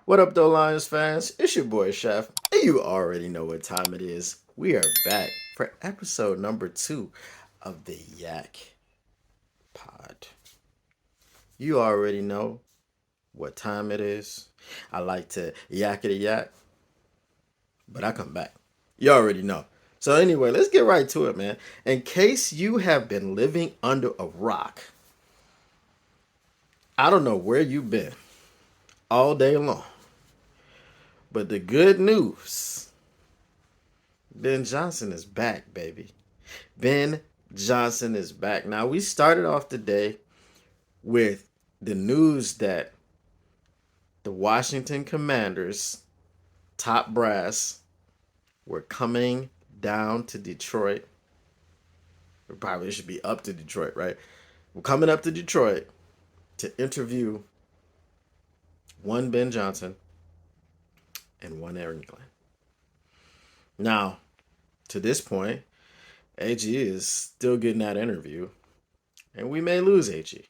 What up, though, Lions fans? It's your boy Chef, and you already know what time it is. We are back for episode number 2 of the YAK pod. You already know what time it is. I like to yakety yak, but I come back. You already know. So anyway, let's get right to it, man. In case you have been living under a rock, I don't know where you've been all day long, but the good news, Ben Johnson is back, baby. Ben Johnson is back. Now, we started off the day with the news that the Washington Commanders, top brass, were coming down to Detroit. Or probably should be up to Detroit, right? We're coming up to Detroit to interview one Ben Johnson and one Aaron Glenn. Now, to this point, AG is still getting that interview, and we may lose AG.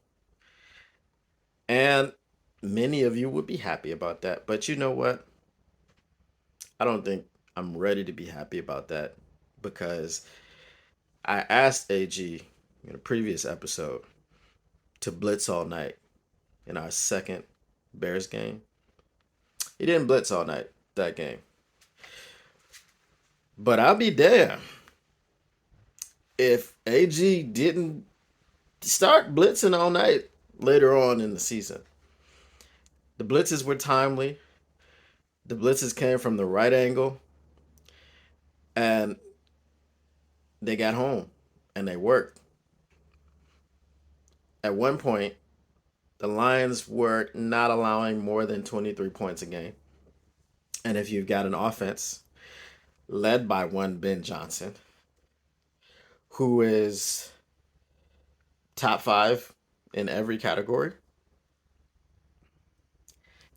And many of you would be happy about that. But you know what? I don't think I'm ready to be happy about that because I asked AG in a previous episode to blitz all night in our second Bears game. He didn't blitz all night that game. But I'll be damned if AG didn't start blitzing all night later on in the season. The blitzes were timely. The blitzes came from the right angle. And they got home and they worked. At one point, the Lions were not allowing more than 23 points a game. And if you've got an offense led by one Ben Johnson, who is top 5 in every category,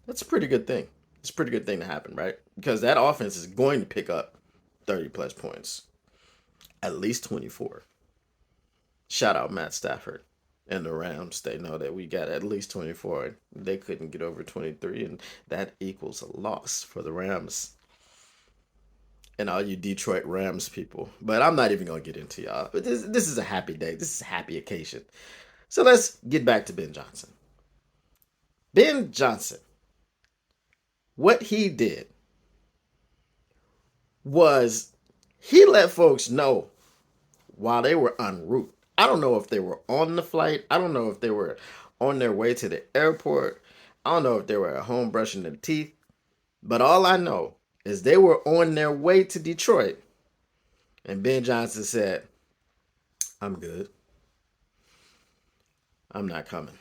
that's a pretty good thing. It's a pretty good thing to happen, right? Because that offense is going to pick up 30 plus points, at least 24. Shout out Matt Stafford and the Rams. They know that we got at least 24. They couldn't get over 23, and that equals a loss for the Rams and all you Detroit Rams people. But I'm not even going to get into y'all. But this is a happy day. This is a happy occasion. So let's get back to Ben Johnson. Ben Johnson, what he did was he let folks know while they were en route. I don't know if they were on the flight. I don't know if they were on their way to the airport. I don't know if they were at home brushing their teeth. But all I know is they were on their way to Detroit. And Ben Johnson said, I'm good. I'm not coming.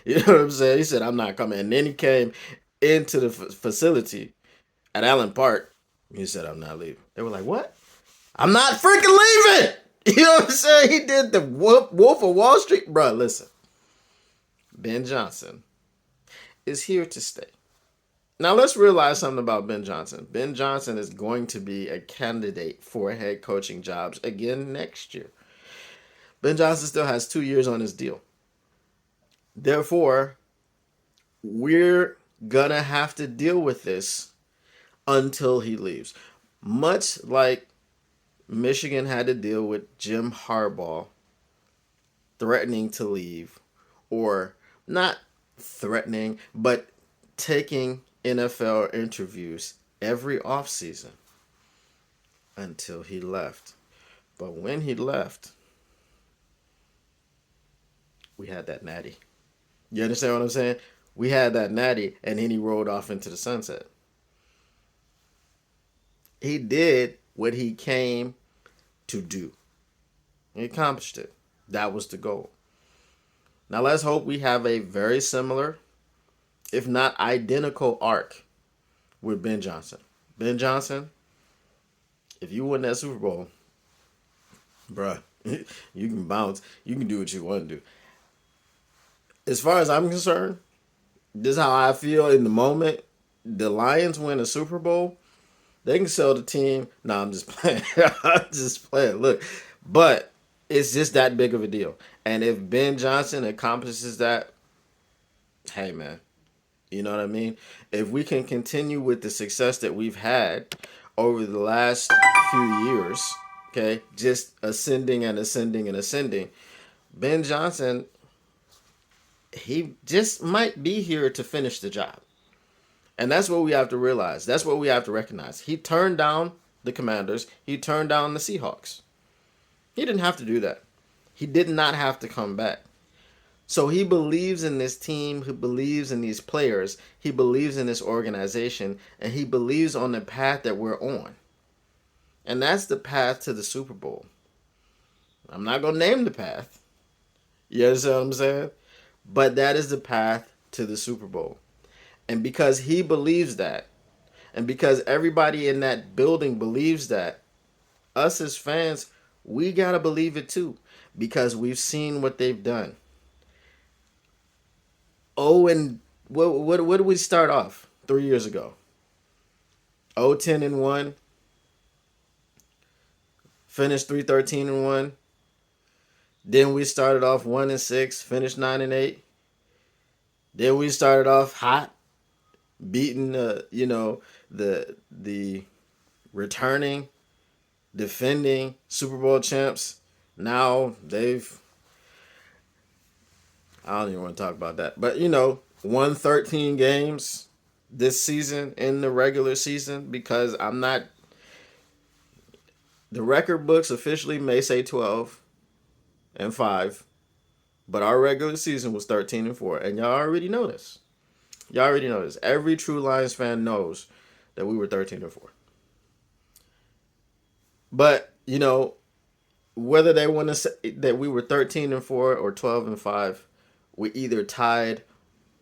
You know what I'm saying? He said, I'm not coming. And then he came into the facility at Allen Park. He said, I'm not leaving. They were like, what? I'm not freaking leaving. You know what I'm saying? He did the Wolf of Wall Street. Bro, listen. Ben Johnson is here to stay. Now, let's realize something about Ben Johnson. Ben Johnson is going to be a candidate for head coaching jobs again next year. Ben Johnson still has 2 years on his deal. Therefore, we're going to have to deal with this until he leaves. Much like Michigan had to deal with Jim Harbaugh threatening to leave, or not threatening, but taking NFL interviews every offseason until he left. But when he left, we had that natty. You understand what I'm saying? We had that natty, and then he rolled off into the sunset. He did what he came to do. He accomplished it. That was the goal. Now let's hope we have a very similar, if not identical, arc with Ben Johnson. Ben Johnson, if you win that Super Bowl, bruh, you can bounce. You can do what you want to do. As far as I'm concerned, this is how I feel in the moment. The Lions win a Super Bowl, they can sell the team. No, I'm just playing. I'm just playing. Look, but it's just that big of a deal. And if Ben Johnson accomplishes that, hey, man, You know what I mean? If we can continue with the success that we've had over the last few years, okay, just ascending and ascending and ascending, Ben Johnson, he just might be here to finish the job. And that's what we have to realize. That's what we have to recognize. He turned down the Commanders, he turned down the Seahawks. He didn't have to do that. He did not have to come back. So he believes in this team, he believes in these players, he believes in this organization, and he believes on the path that we're on. And that's the path to the Super Bowl. I'm not going to name the path. You understand what I'm saying? But that is the path to the Super Bowl. And because he believes that, and because everybody in that building believes that, us as fans, we got to believe it too. Because we've seen what they've done. Oh, and what did we start off 3 years ago? 0-10-1, finished 3-13-1. Then we started off 1-6, finished 9-8. Then we started off hot, beating the returning, defending Super Bowl champs. Now I don't even want to talk about that, but won 13 games this season in the regular season because the record books officially may say 12-5, but our regular season was 13-4, and y'all already know this. Y'all already know this. Every true Lions fan knows that we were 13-4. But whether they want to say that we were 13-4 or 12-5, we either tied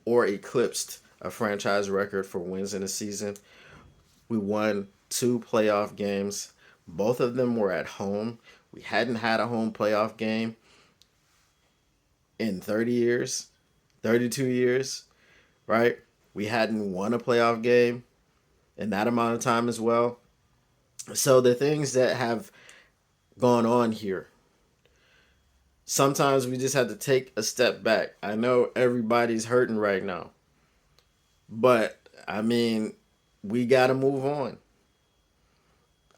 or eclipsed a franchise record for wins in a season. We won 2 playoff games. Both of them were at home. We hadn't had a home playoff game in 30 years, 32 years, right? We hadn't won a playoff game in that amount of time as well. So the things that have gone on here, sometimes we just have to take a step back. I know everybody's hurting right now, but I mean, we got to move on.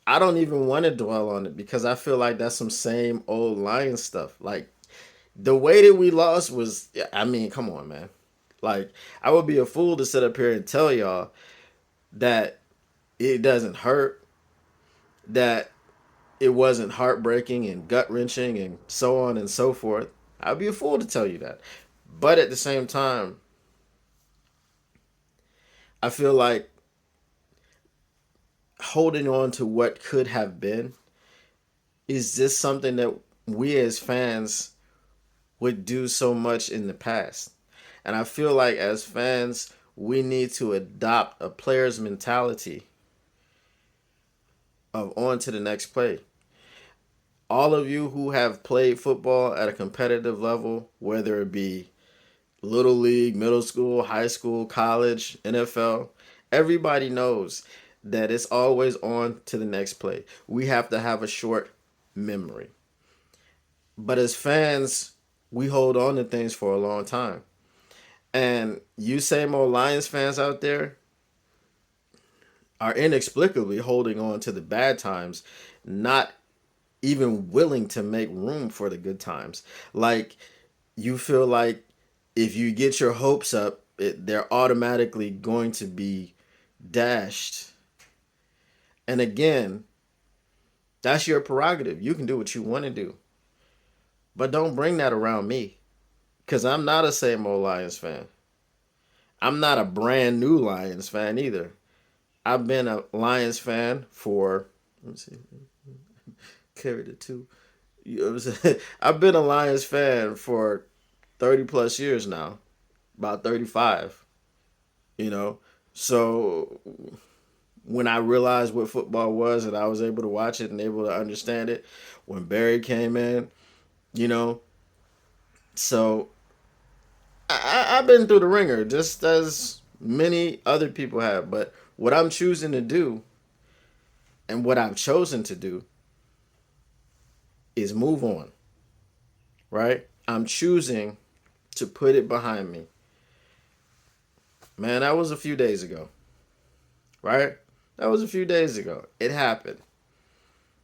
I don't even want to dwell on it because I feel like that's some same old Lions stuff. Like, the way that we lost was, I mean, come on, man. Like, I would be a fool to sit up here and tell y'all that it doesn't hurt, that it wasn't heartbreaking and gut-wrenching and so on and so forth. I'd be a fool to tell you that. But at the same time, I feel like holding on to what could have been is just something that we as fans would do so much in the past. And I feel like as fans, we need to adopt a player's mentality of on to the next play. All of you who have played football at a competitive level, whether it be little league, middle school, high school, college, NFL, everybody knows that it's always on to the next play. We have to have a short memory. But as fans, we hold on to things for a long time. And you same old Lions fans out there are inexplicably holding on to the bad times, not even willing to make room for the good times. Like, you feel like if you get your hopes up, they're automatically going to be dashed. And again, that's your prerogative. You can do what you want to do. But don't bring that around me. Because I'm not a same old Lions fan. I'm not a brand new Lions fan either. I've been a Lions fan for, let me see, carried it too. I've been a Lions fan for 30 plus years now, about 35, you know. So when I realized what football was and I was able to watch it and able to understand it, when Barry came in, you know, so I've been through the ringer just as many other people have. But what I'm choosing to do and what I've chosen to do is move on, right? I'm choosing to put it behind me. Man, that was a few days ago, right? That was a few days ago. It happened.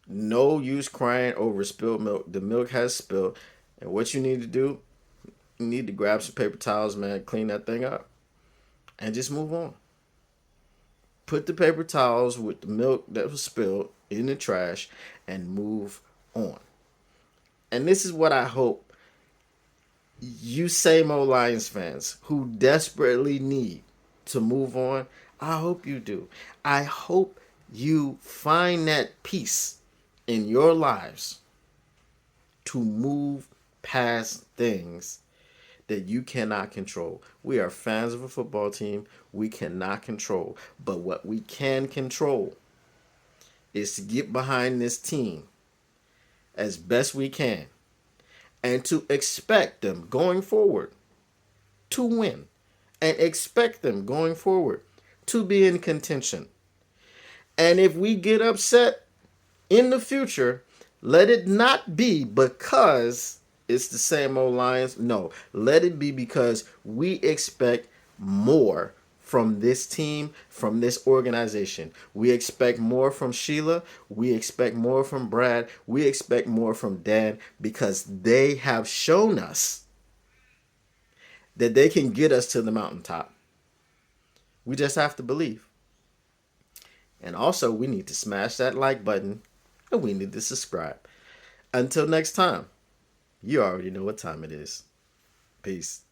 No use crying over spilled milk. The milk has spilled. And what you need to do, you need to grab some paper towels, man, clean that thing up, and just move on. Put the paper towels with the milk that was spilled in the trash and move on. And this is what I hope you same old Lions fans who desperately need to move on, I hope you do. I hope you find that peace in your lives to move past things that you cannot control. We are fans of a football team we cannot control. But what we can control is to get behind this team as best we can and to expect them going forward to win and expect them going forward to be in contention. And if we get upset in the future, let it not be because it's the same old Lions. No, let it be because we expect more from this team, from this organization. We expect more from Sheila. We expect more from Brad. We expect more from Dan because they have shown us that they can get us to the mountaintop. We just have to believe. And also, we need to smash that like button and we need to subscribe. Until next time, you already know what time it is. Peace.